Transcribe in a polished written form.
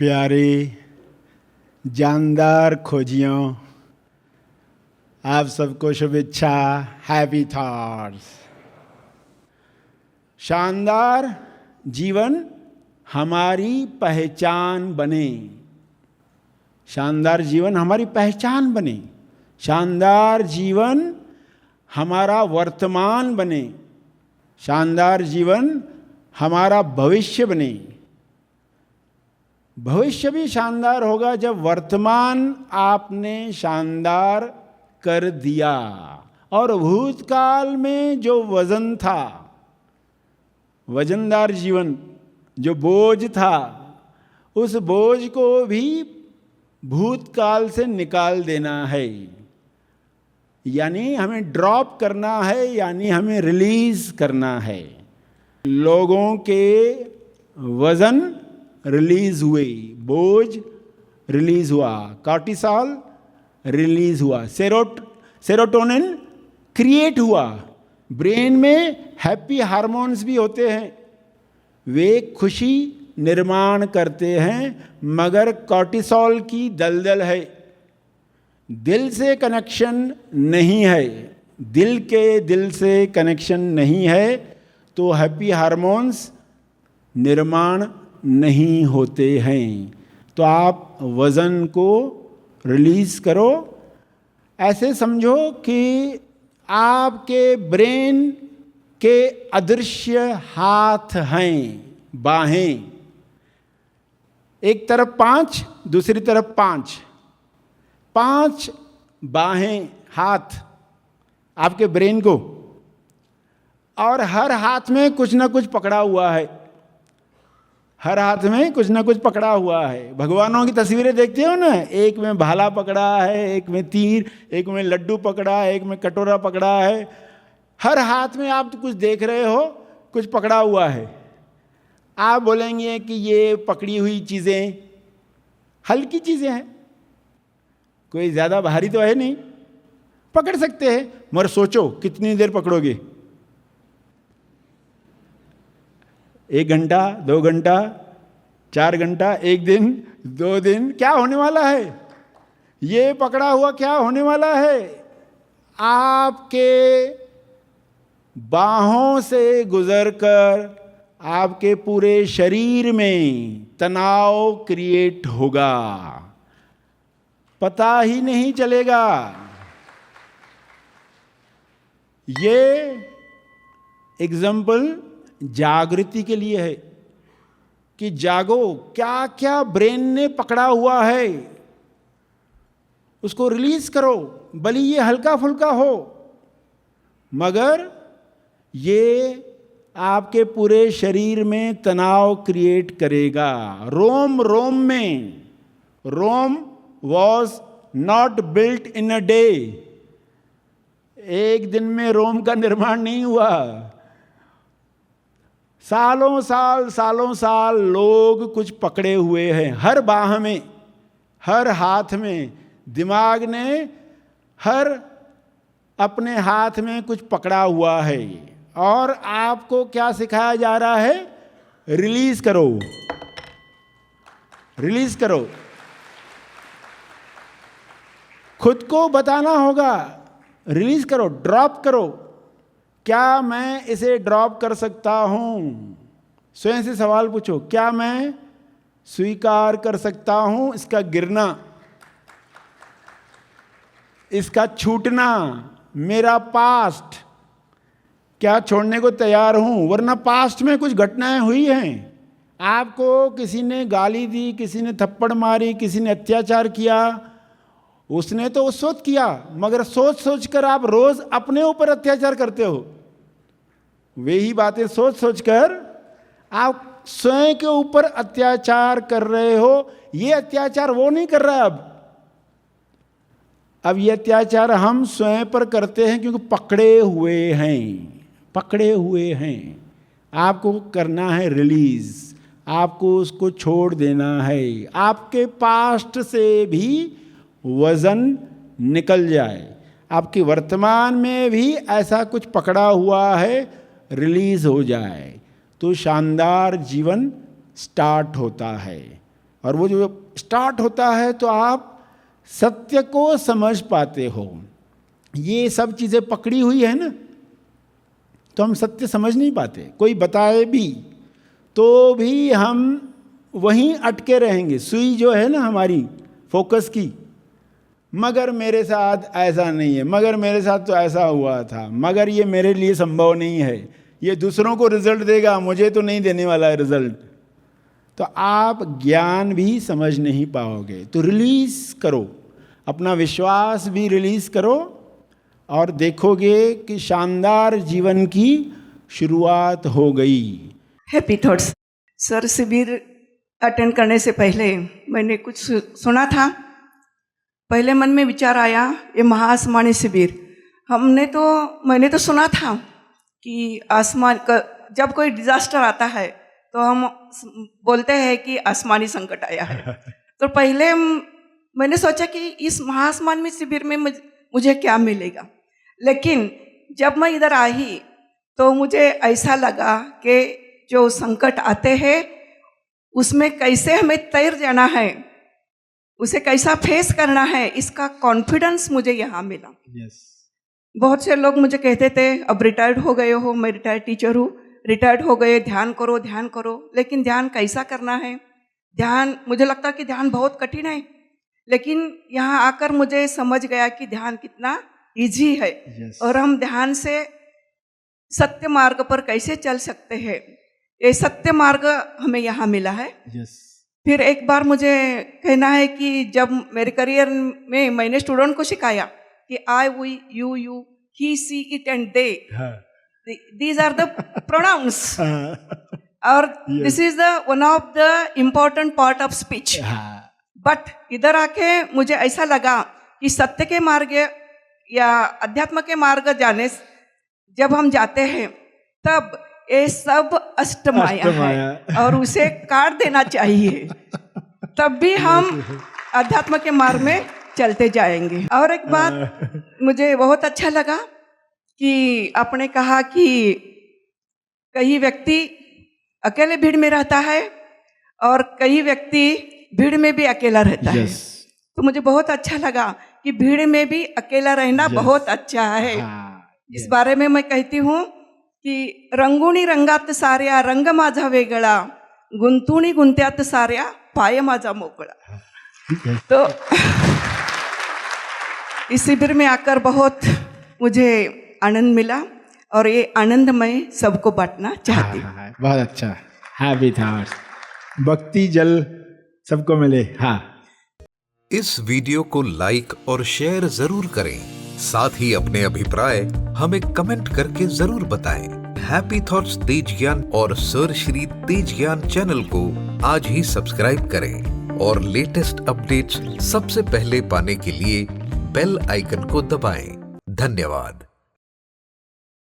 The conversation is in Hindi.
प्यारे जानदार खोजियों, आप सबको शुभेच्छा। Happy thoughts. शानदार जीवन हमारी पहचान बने, शानदार जीवन हमारी पहचान बने, शानदार जीवन हमारा वर्तमान बने, शानदार जीवन हमारा भविष्य बने। भविष्य भी शानदार होगा जब वर्तमान आपने शानदार कर दिया और भूतकाल में जो वजन था, वजनदार जीवन, जो बोझ था, उस बोझ को भी भूतकाल से निकाल देना है। यानी हमें ड्रॉप करना है, यानी हमें रिलीज करना है। लोगों के वजन रिलीज हुए, बोझ रिलीज हुआ, कॉर्टिसॉल रिलीज हुआ, सेरोटोनिन क्रिएट हुआ। ब्रेन में हैप्पी हार्मोन्स भी होते हैं, वे खुशी निर्माण करते हैं, मगर कॉर्टिसॉल की दलदल है, दिल से कनेक्शन नहीं है, दिल से कनेक्शन नहीं है, तो हैप्पी हार्मोन्स निर्माण नहीं होते हैं। तो आप वज़न को रिलीज करो। ऐसे समझो कि आपके ब्रेन के अदृश्य हाथ हैं, बाहें, एक तरफ 5, दूसरी तरफ 5 बाहें, हाथ आपके ब्रेन को, और हर हाथ में कुछ ना कुछ पकड़ा हुआ है, हर हाथ में कुछ ना कुछ पकड़ा हुआ है। भगवानों की तस्वीरें देखते हो ना, एक में भाला पकड़ा है, एक में तीर, एक में लड्डू पकड़ा है, एक में कटोरा पकड़ा है। हर हाथ में आप तो कुछ देख रहे हो, कुछ पकड़ा हुआ है। आप बोलेंगे कि ये पकड़ी हुई चीज़ें हल्की चीज़ें हैं, कोई ज़्यादा भारी तो है नहीं, पकड़ सकते हैं, मगर सोचो कितनी देर पकड़ोगे? 1 घंटा, 2 घंटा, 4 घंटा, 1 दिन, 2 दिन? क्या होने वाला है? ये पकड़ा हुआ क्या होने वाला है? आपके बाहों से गुजरकर आपके पूरे शरीर में तनाव क्रिएट होगा, पता ही नहीं चलेगा। ये एग्जाम्पल जागृति के लिए है कि जागो, क्या क्या ब्रेन ने पकड़ा हुआ है उसको रिलीज करो। भले ये हल्का फुल्का हो, मगर ये आपके पूरे शरीर में तनाव क्रिएट करेगा। रोम रोम में, Rome was not built in a day, एक दिन में रोम का निर्माण नहीं हुआ। सालों साल लोग कुछ पकड़े हुए हैं, हर बाह में, हर हाथ में। दिमाग ने हर अपने हाथ में कुछ पकड़ा हुआ है, और आपको क्या सिखाया जा रहा है? रिलीज करो, रिलीज करो। खुद को बताना होगा, रिलीज करो, ड्रॉप करो। क्या मैं इसे ड्रॉप कर सकता हूं? स्वयं से सवाल पूछो, क्या मैं स्वीकार कर सकता हूं इसका गिरना, इसका छूटना, मेरा पास्ट? क्या छोड़ने को तैयार हूं? वरना पास्ट में कुछ घटनाएं हुई हैं, आपको किसी ने गाली दी, किसी ने थप्पड़ मारी, किसी ने अत्याचार किया, उसने तो उस वक्त किया, मगर सोच सोच कर आप रोज अपने ऊपर अत्याचार करते हो। वही बातें सोच सोच कर आप स्वयं के ऊपर अत्याचार कर रहे हो। ये अत्याचार वो नहीं कर रहा है। अब ये अत्याचार हम स्वयं पर करते हैं क्योंकि पकड़े हुए हैं, पकड़े हुए हैं। आपको करना है रिलीज, आपको उसको छोड़ देना है। आपके पास्ट से भी वजन निकल जाए, आपके वर्तमान में भी ऐसा कुछ पकड़ा हुआ है, रिलीज हो जाए, तो शानदार जीवन स्टार्ट होता है। और वो जो स्टार्ट होता है तो आप सत्य को समझ पाते हो। ये सब चीज़ें पकड़ी हुई है ना, तो हम सत्य समझ नहीं पाते। कोई बताए भी तो भी हम वहीं अटके रहेंगे। सुई जो है ना हमारी फोकस की, मगर मेरे साथ ऐसा नहीं है, मगर मेरे साथ तो ऐसा हुआ था, मगर ये मेरे लिए संभव नहीं है, ये दूसरों को रिजल्ट देगा, मुझे तो नहीं देने वाला है रिजल्ट। तो आप ज्ञान भी समझ नहीं पाओगे। तो रिलीज करो, अपना विश्वास भी रिलीज करो, और देखोगे कि शानदार जीवन की शुरुआत हो गई। Happy thoughts. सर, शिविर अटेंड करने से पहले मैंने कुछ सुना था। पहले मन में विचार आया, ये महाआसमानी शिविर, मैंने तो सुना था कि आसमान का जब कोई डिजास्टर आता है तो हम बोलते हैं कि आसमानी संकट आया है। तो पहले मैंने सोचा कि इस महाआसमानी शिविर में मुझे क्या मिलेगा, लेकिन जब मैं इधर आई तो मुझे ऐसा लगा कि जो संकट आते हैं उसमें कैसे हमें तैर जाना है, उसे कैसा फेस करना है, इसका कॉन्फिडेंस मुझे यहाँ मिला। बहुत से लोग मुझे कहते थे, अब रिटायर्ड हो गए हो, मैं रिटायर्ड टीचर हूँ, रिटायर्ड हो गए, ध्यान करो ध्यान करो, लेकिन ध्यान कैसा करना है, ध्यान, मुझे लगता कि ध्यान बहुत कठिन है, लेकिन यहाँ आकर मुझे समझ गया कि ध्यान कितना इजी है। और हम ध्यान से सत्य मार्ग पर कैसे चल सकते हैं, ये सत्य मार्ग हमें यहाँ मिला है। फिर एक बार मुझे कहना है कि जब मेरे करियर में मैंने स्टूडेंट को सिखाया कि I, we, you, he, she, it and they, these are the pronouns, और this is the one of the important part of speech. But इधर आके मुझे ऐसा लगा कि सत्य के मार्ग या अध्यात्म के मार्ग जाने जब हम जाते हैं तब ये सब अष्टमाया है और उसे काट देना चाहिए, तब भी हम अध्यात्म के मार्ग में चलते जाएंगे। और एक बात मुझे बहुत अच्छा लगा कि आपने कहा कि कई व्यक्ति अकेले भीड़ में रहता है और कई व्यक्ति भीड़ में भी अकेला रहता है। तो मुझे बहुत अच्छा लगा कि भीड़ में भी अकेला रहना बहुत अच्छा है। इस बारे में मैं कहती हूँ की रंगुणी रंगात साऱ्या रंग माझा वेगळा, गुंतुणी गुंत्यात साऱ्या पाय माझा मोकळा। तो इस शिविर में आकर बहुत मुझे आनंद मिला और ये आनंद मैं सबको बांटना चाहती हूँ। बहुत अच्छा, हैप्पी थॉट्स, भक्ति जल सबको मिले। हाँ, इस वीडियो को लाइक और शेयर जरूर करें, साथ ही अपने अभिप्राय हमें कमेंट करके जरूर बताएं। हैप्पी थॉट्स तेज ज्ञान और सर श्री तेज ज्ञान चैनल को आज ही सब्सक्राइब करें और लेटेस्ट अपडेट्स सबसे पहले पाने के लिए बेल आइकन को दबाएं। धन्यवाद।